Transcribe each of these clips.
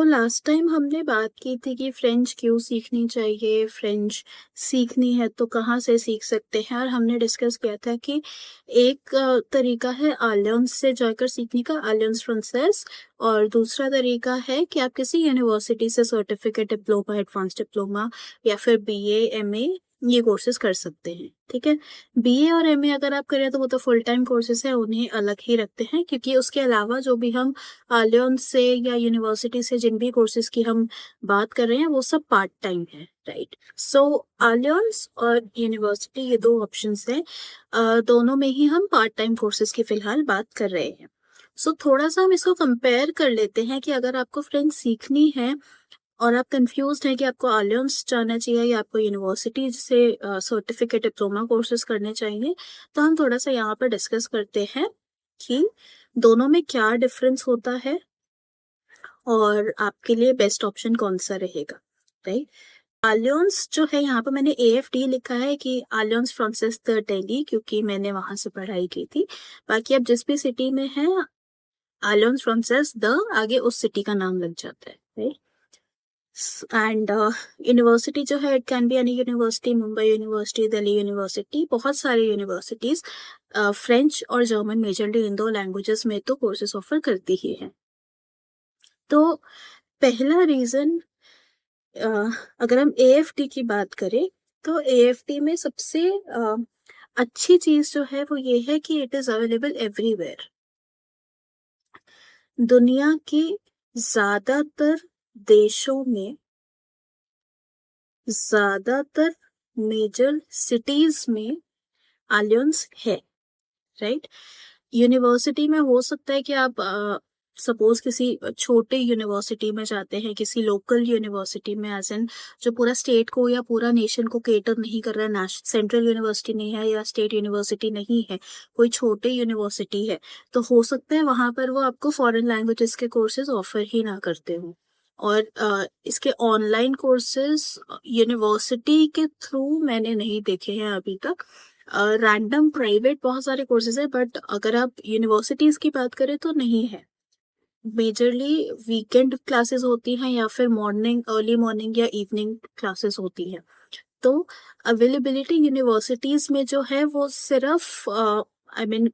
Last time हमने बात की थी कि फ्रेंच क्यों सीखनी चाहिए, फ्रेंच सीखनी है तो कहाँ से सीख सकते हैं। और हमने डिस्कस किया था कि एक तरीका है आलियंस से जाकर सीखने का, आलियंस फ्रांसेस। और दूसरा तरीका है कि आप किसी यूनिवर्सिटी से सर्टिफिकेट डिप्लोमा, एडवांस डिप्लोमा या फिर बीए, एमए ये कोर्सेज कर सकते हैं। ठीक है, बीए और एमए अगर आप करें तो वो तो फुल टाइम कोर्सेज है, उन्हें अलग ही रखते हैं, क्योंकि उसके अलावा जो भी हम आलियंस से या यूनिवर्सिटी से जिन भी कोर्सेज की हम बात कर रहे हैं वो सब पार्ट टाइम है। राइट, सो आलियंस और यूनिवर्सिटी ये दो ऑप्शंस हैं, दोनों में ही हम पार्ट टाइम कोर्सेज की फिलहाल बात कर रहे हैं। थोड़ा सा हम इसको कंपेयर कर लेते हैं कि अगर आपको फ्रेंच सीखनी है और आप कंफ्यूज्ड हैं कि आपको आलियंस जाना चाहिए या आपको यूनिवर्सिटी से सर्टिफिकेट डिप्लोमा कोर्सेज करने चाहिए, तो हम थोड़ा सा यहाँ पर डिस्कस करते हैं कि दोनों में क्या डिफरेंस होता है और आपके लिए बेस्ट ऑप्शन कौन सा रहेगा। राइट, आलियंस जो है, यहाँ पर मैंने AFD लिखा है कि आलियंस फ्रांसेस द दिल्ली, क्योंकि मैंने वहां से पढ़ाई की थी। बाकी आप जिस भी सिटी में हैं, आलियंस फ्रांसेस द आगे उस सिटी का नाम लग जाता है। राइट, एंड यूनिवर्सिटी जो है, it can be any university, Mumbai university, Delhi university, बहुत सारी यूनिवर्सिटीज फ्रेंच और जर्मन मेजरली इन दो लैंग्वेजेस में तो कोर्सेज ऑफर करती ही है। तो पहला रीजन, अगर हम AFD की बात करें तो AFD में सबसे अच्छी चीज जो है वो ये है कि इट इज अवेलेबल एवरीवेयर। दुनिया की ज्यादातर देशों में, ज्यादातर मेजर सिटीज में आलियंस है। राइट, यूनिवर्सिटी में हो सकता है कि आप सपोज किसी छोटे यूनिवर्सिटी में जाते हैं, किसी लोकल यूनिवर्सिटी में, एज एन जो पूरा स्टेट को या पूरा नेशन को केटर नहीं कर रहा है, सेंट्रल यूनिवर्सिटी नहीं है या स्टेट यूनिवर्सिटी नहीं है, कोई छोटे यूनिवर्सिटी है, तो हो सकता है वहां पर वो आपको फॉरेन लैंग्वेजेस के कोर्सेज ऑफर ही ना करते हो। और इसके ऑनलाइन कोर्सेज यूनिवर्सिटी के थ्रू मैंने नहीं देखे हैं अभी तक। रैंडम प्राइवेट बहुत सारे कोर्सेज है, बट अगर आप यूनिवर्सिटीज की बात करें तो नहीं है। मेजरली वीकेंड क्लासेस होती हैं या फिर मॉर्निंग, अर्ली मॉर्निंग या इवनिंग क्लासेस होती हैं। तो अवेलेबिलिटी यूनिवर्सिटीज में जो है वो सिर्फ आई मीन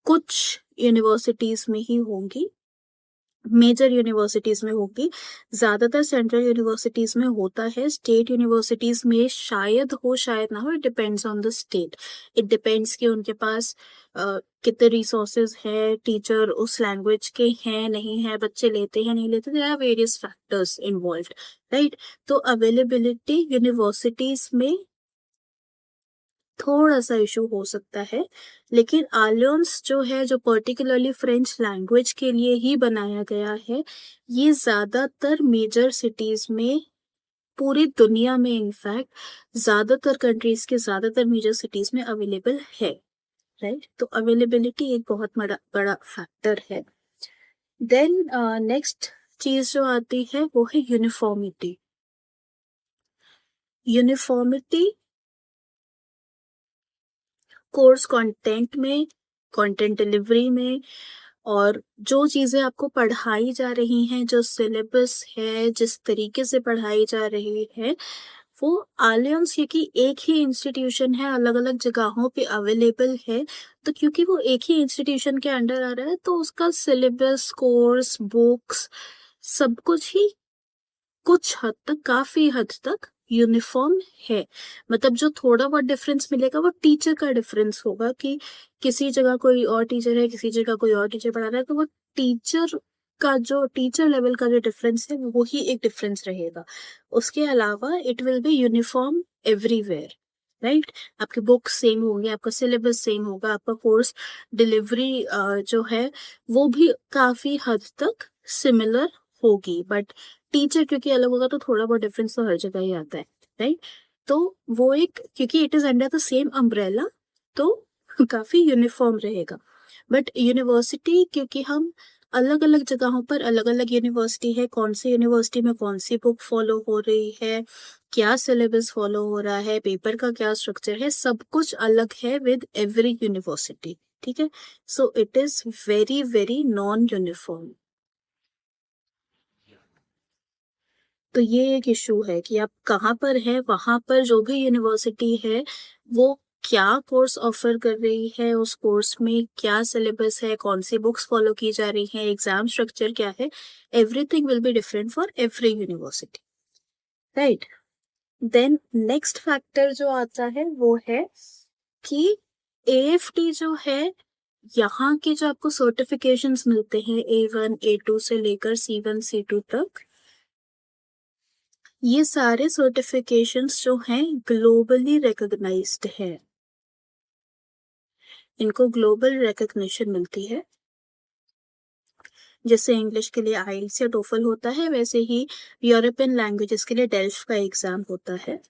कुछ यूनिवर्सिटीज में ही होंगी, मेजर यूनिवर्सिटीज में होगी। ज्यादातर सेंट्रल यूनिवर्सिटीज में होता है, स्टेट यूनिवर्सिटीज में शायद हो शायद ना हो, it depends on the state. It depends कि उनके पास कितने रिसोर्सेज है, टीचर उस लैंग्वेज के हैं नहीं है, बच्चे लेते हैं नहीं लेते, there are various factors involved. Right, तो अवेलेबिलिटी यूनिवर्सिटीज में थोड़ा सा इशू हो सकता है, लेकिन आलियंस जो है, जो पर्टिकुलरली फ्रेंच लैंग्वेज के लिए ही बनाया गया है, ये ज्यादातर मेजर सिटीज में, पूरी दुनिया में, इनफैक्ट ज्यादातर कंट्रीज के ज्यादातर मेजर सिटीज में अवेलेबल है। राइट, तो अवेलेबिलिटी एक बहुत बड़ा बड़ा फैक्टर है। देन नेक्स्ट चीज जो आती है वो है यूनिफॉर्मिटी। यूनिफॉर्मिटी कोर्स कंटेंट में, कंटेंट डिलीवरी में, और जो चीजें आपको पढ़ाई जा रही हैं, जो सिलेबस है, जिस तरीके से पढ़ाई जा रही है, वो आलियंस क्योंकि एक ही इंस्टीट्यूशन है, अलग अलग जगहों पे अवेलेबल है, तो क्योंकि वो एक ही इंस्टीट्यूशन के अंडर आ रहा है तो उसका सिलेबस, कोर्स, बुक्स, सब कुछ ही कुछ हद तक, काफी हद तक यूनिफॉर्म है। मतलब जो थोड़ा बहुत डिफरेंस मिलेगा वो टीचर का डिफरेंस होगा, कि किसी जगह कोई और टीचर है, किसी जगह कोई और टीचर पढ़ा रहा है, तो वो टीचर का जो टीचर लेवल का जो डिफरेंस है वो ही एक डिफरेंस रहेगा। उसके अलावा it will be uniform everywhere. Right, आपके बुक्स सेम होंगे, आपका सिलेबस सेम होगा, आपका कोर्स डिलीवरी जो है वो भी काफी हद तक सिमिलर होगी, बट टीचर क्योंकि अलग होगा तो थोड़ा बहुत डिफरेंस तो हर जगह ही आता है। राइट, तो वो एक, क्योंकि it is under the same umbrella, तो काफी यूनिफॉर्म रहेगा। बट यूनिवर्सिटी, क्योंकि हम अलग अलग जगहों पर, अलग अलग यूनिवर्सिटी है, कौन सी यूनिवर्सिटी में कौन सी बुक फॉलो हो रही है, क्या सिलेबस फॉलो हो रहा है, पेपर का क्या स्ट्रक्चर है, सब कुछ अलग है विद एवरी यूनिवर्सिटी। ठीक है, so it is very very non uniform. तो ये एक इशू है कि आप कहाँ पर है, वहां पर जो भी यूनिवर्सिटी है वो क्या कोर्स ऑफर कर रही है, उस कोर्स में क्या सिलेबस है, कौन सी बुक्स फॉलो की जा रही है, एग्जाम स्ट्रक्चर क्या है, everything will be different for every university, right. Then next factor जो आता है वो है कि एएफटी जो है, यहाँ के जो आपको सर्टिफिकेशंस मिलते हैं A1 A2 से लेकर C1 C2 तक, ये सारे सर्टिफिकेशंस जो हैं ग्लोबली रिकॉग्नाइज्ड है, इनको ग्लोबल रिकॉग्निशन मिलती है। जैसे इंग्लिश के लिए आइल्स या टोफल होता है, वैसे ही यूरोपियन लैंग्वेजेस के लिए डेल्फ का एग्जाम होता है,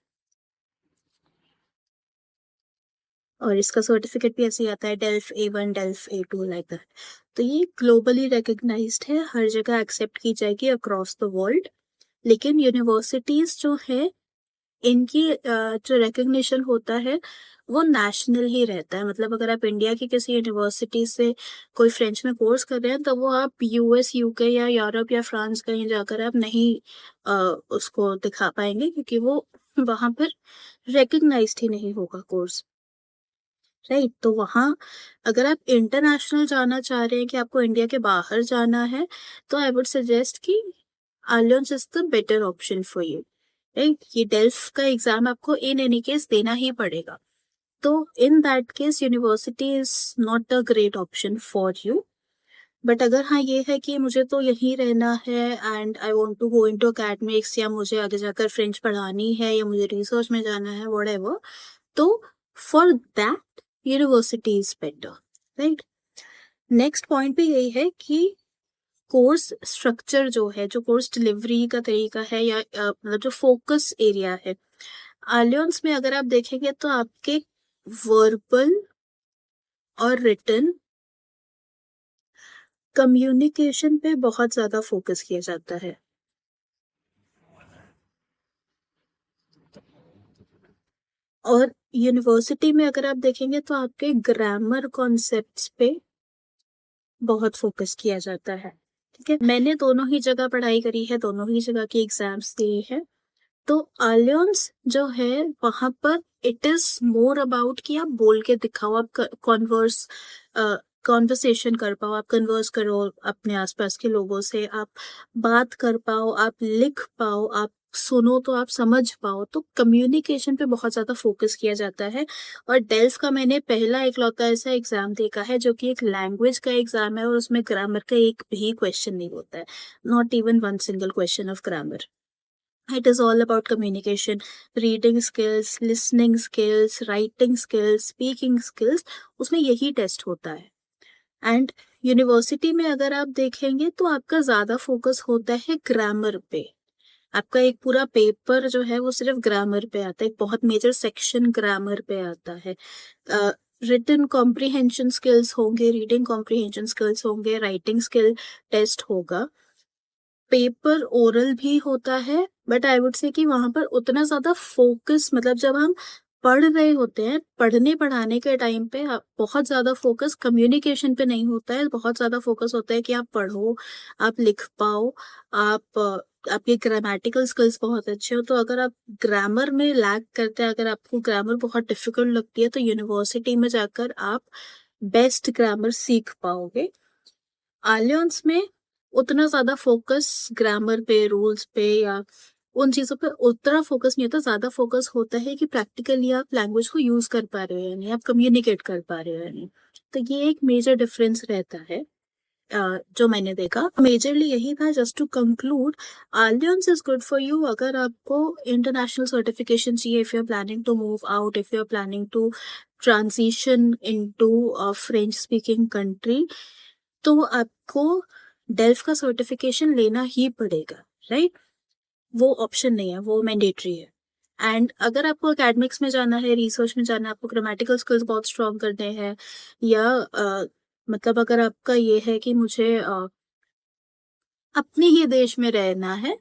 और इसका सर्टिफिकेट भी ऐसे ही आता है, delve A1 delve A2 like that. तो ये ग्लोबली रिकॉग्नाइज्ड है, हर जगह एक्सेप्ट की जाएगी अक्रॉस द वर्ल्ड। लेकिन यूनिवर्सिटीज जो है, इनकी जो रिकॉग्निशन होता है वो नेशनल ही रहता है। मतलब अगर आप इंडिया की किसी यूनिवर्सिटी से कोई फ्रेंच में कोर्स कर रहे हैं, तो वो आप यूएस यूके या यूरोप या फ्रांस कहीं जाकर आप नहीं उसको दिखा पाएंगे, क्योंकि वो वहां पर रिकॉग्नाइज्ड ही नहीं होगा कोर्स, राइट। तो वहाँ अगर आप इंटरनेशनल जाना चाह रहे हैं कि आपको इंडिया के बाहर जाना है, तो आई वुड सजेस्ट कि Alliance is the better option for you, right. ये डेल्फ का एग्जाम आपको इन एनी केस देना ही पड़ेगा, तो in that case university is not a great option for you. But अगर हाँ ये है कि मुझे तो यहीं रहना है and I want to go into academics, या मुझे आगे जाकर फ्रेंच पढ़ानी है, या मुझे रिसर्च में जाना है, व्हाटएवर, तो for that university is better, right. Next point भी यही है कि कोर्स स्ट्रक्चर जो है, जो कोर्स डिलीवरी का तरीका है, या मतलब जो फोकस एरिया है, आलियंस में अगर आप देखेंगे तो आपके वर्बल और रिटन कम्युनिकेशन पे बहुत ज्यादा फोकस किया जाता है, और यूनिवर्सिटी में अगर आप देखेंगे तो आपके ग्रामर कॉन्सेप्ट्स पे बहुत फोकस किया जाता है, ठीक है। मैंने दोनों ही जगह पढ़ाई करी है, दोनों ही जगह के एग्जाम्स दिए हैं। तो आलियंस जो है वहां पर इट इज मोर अबाउट कि आप बोल के दिखाओ, आप कॉन्वर्सेशन कर पाओ, आप कन्वर्स करो अपने आसपास के लोगों से, आप बात कर पाओ, आप लिख पाओ, आप सुनो तो आप समझ पाओ, तो कम्युनिकेशन पे बहुत ज्यादा फोकस किया जाता है। और डेल्फ का मैंने पहला इकलौता ऐसा एग्जाम देखा है जो कि एक लैंग्वेज का एग्जाम है, और उसमें ग्रामर का एक भी क्वेश्चन नहीं होता है, not even one single question of grammar. It is all about communication, reading skills, listening skills, writing skills, speaking skills, उसमें यही टेस्ट होता है। एंड यूनिवर्सिटी में अगर आप देखेंगे तो आपका ज्यादा फोकस होता है ग्रामर पे, आपका एक पूरा पेपर जो है वो सिर्फ ग्रामर पे आता है, एक बहुत मेजर सेक्शन ग्रामर पे आता है। रिटन कॉम्प्रिहेंशन स्किल्स होंगे, रीडिंग कॉम्प्रिहेंशन स्किल्स होंगे, राइटिंग स्किल टेस्ट होगा, पेपर ओरल भी होता है। बट आई वुड से कि वहां पर उतना ज्यादा फोकस, मतलब जब हम पढ़ रहे होते हैं, पढ़ने पढ़ाने के टाइम पे बहुत ज्यादा फोकस कम्युनिकेशन पे नहीं होता है, बहुत ज्यादा फोकस होता है कि आप पढ़ो, आप लिख पाओ, आप आपके ग्रामेटिकल स्किल्स बहुत अच्छे हो। तो अगर आप ग्रामर में लैग करते हैं, अगर आपको ग्रामर बहुत डिफिकल्ट लगती है, तो यूनिवर्सिटी में जाकर आप बेस्ट ग्रामर सीख पाओगे। आलियंस में उतना ज्यादा फोकस ग्रामर पे, रूल्स पे, या उन चीजों पे उतना फोकस नहीं होता, ज्यादा फोकस होता है कि प्रैक्टिकली आप लैंग्वेज को यूज कर पा रहे हो या नहीं, आप कम्युनिकेट कर पा रहे हो या नहीं। तो ये एक मेजर डिफरेंस रहता है जो मैंने देखा। मेजरली यही था। Just to conclude, Alliance is good for you अगर आपको इंटरनेशनल सर्टिफिकेशन चाहिए, if you are planning to move out, if you are planning to transition into a French speaking country, तो आपको डेल्फ का सर्टिफिकेशन लेना ही पड़ेगा, राइट। वो option नहीं है, वो मैंडेटरी है। एंड अगर आपको एकेडमिक्स में जाना है, रिसर्च में जाना है, आपको ग्रामेटिकल स्किल्स बहुत स्ट्रॉन्ग करने हैं, या मतलब अगर आपका ये है कि मुझे अपने ही देश में रहना है,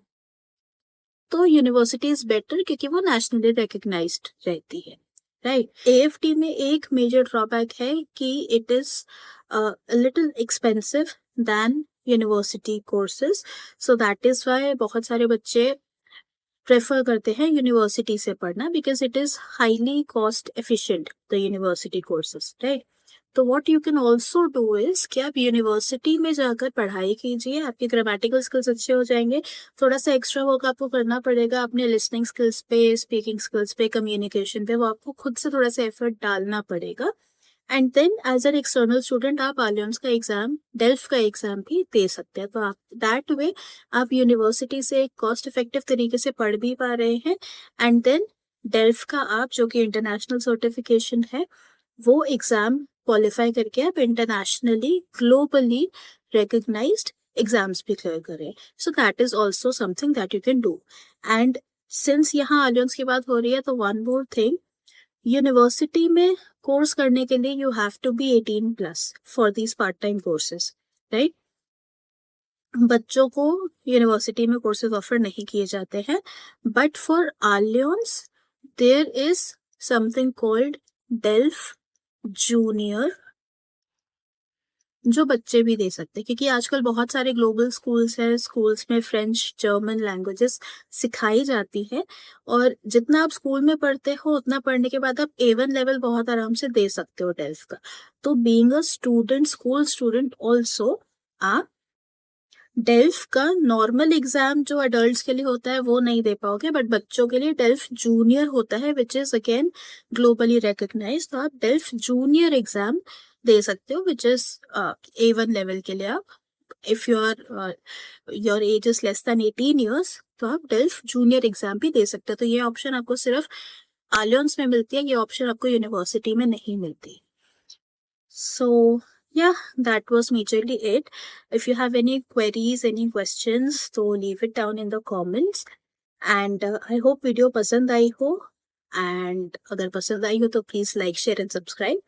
तो यूनिवर्सिटी इज बेटर, क्योंकि वो नेशनली रिकग्नाइज्ड रहती है, राइट। एएफटी में एक मेजर ड्रॉबैक है कि it is little expensive than university courses, so that is why बहुत सारे बच्चे प्रेफर करते हैं यूनिवर्सिटी से पढ़ना, because it is highly cost efficient the university courses, right. तो what you can also do is कि आप यूनिवर्सिटी में जाकर पढ़ाई कीजिए, आपके ग्रामेटिकल स्किल्स अच्छे हो जाएंगे, थोड़ा सा एक्स्ट्रा वर्क आपको करना पड़ेगा अपने लिसनिंग स्किल्स पे, स्पीकिंग स्किल्स पे, कम्युनिकेशन पे, वो आपको खुद से थोड़ा सा एफर्ट डालना पड़ेगा। And then as an external student आप आलियंस का एग्जाम, डेल्फ का एग्जाम भी दे सकते हैं। तो आप दैट वे आप यूनिवर्सिटी से कॉस्ट इफेक्टिव तरीके से पढ़ भी पा रहे हैं, एंड देन डेल्फ का आप जो कि इंटरनेशनल सर्टिफिकेशन है वो एग्जाम क्वालिफाई करके आप इंटरनेशनली ग्लोबली रिकग्नाइज्ड एग्जाम्स भी क्लियर करें। So that is also something that you can do. And since यहाँ आलियंस की बात हो रही है तो वन मोर थिंग, यूनिवर्सिटी में कोर्स करने के लिए you have to be 18+ for these part time courses, right. बच्चों को यूनिवर्सिटी में कोर्सेज ऑफर नहीं किए जाते हैं, but for Alliance there is something called DELF junior, जो बच्चे भी दे सकते हैं, क्योंकि आजकल बहुत सारे ग्लोबल स्कूल्स हैं, स्कूल्स में फ्रेंच जर्मन लैंग्वेजेस सिखाई जाती है, और जितना आप स्कूल में पढ़ते हो उतना पढ़ने के बाद आप A1 लेवल बहुत आराम से दे सकते हो डेल्फ का। तो being a student, school student also, आप डेल्फ का नॉर्मल एग्जाम जो अडल्ट्स के लिए होता है वो नहीं दे पाओगे, बट बच्चों के लिए डेल्फ जूनियर होता है which is again globally recognised. तो आप डेल्फ जूनियर एग्जाम दे सकते हो विच इज A1 लेवल के लिए। आप if your age is less than 18 years तो आप डेल्फ जूनियर एग्जाम भी दे सकते हो। तो ये ऑप्शन आपको सिर्फ आलियंस में मिलती है, ये ऑप्शन आपको यूनिवर्सिटी में नहीं मिलती। So yeah, that was majorly it. If you have any queries, any questions, so leave it down in the comments. And I hope video पसंद आई हो, and अगर पसंद आई हो तो please like, share and subscribe,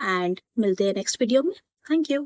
and मिलते हैं next video में। Thank you.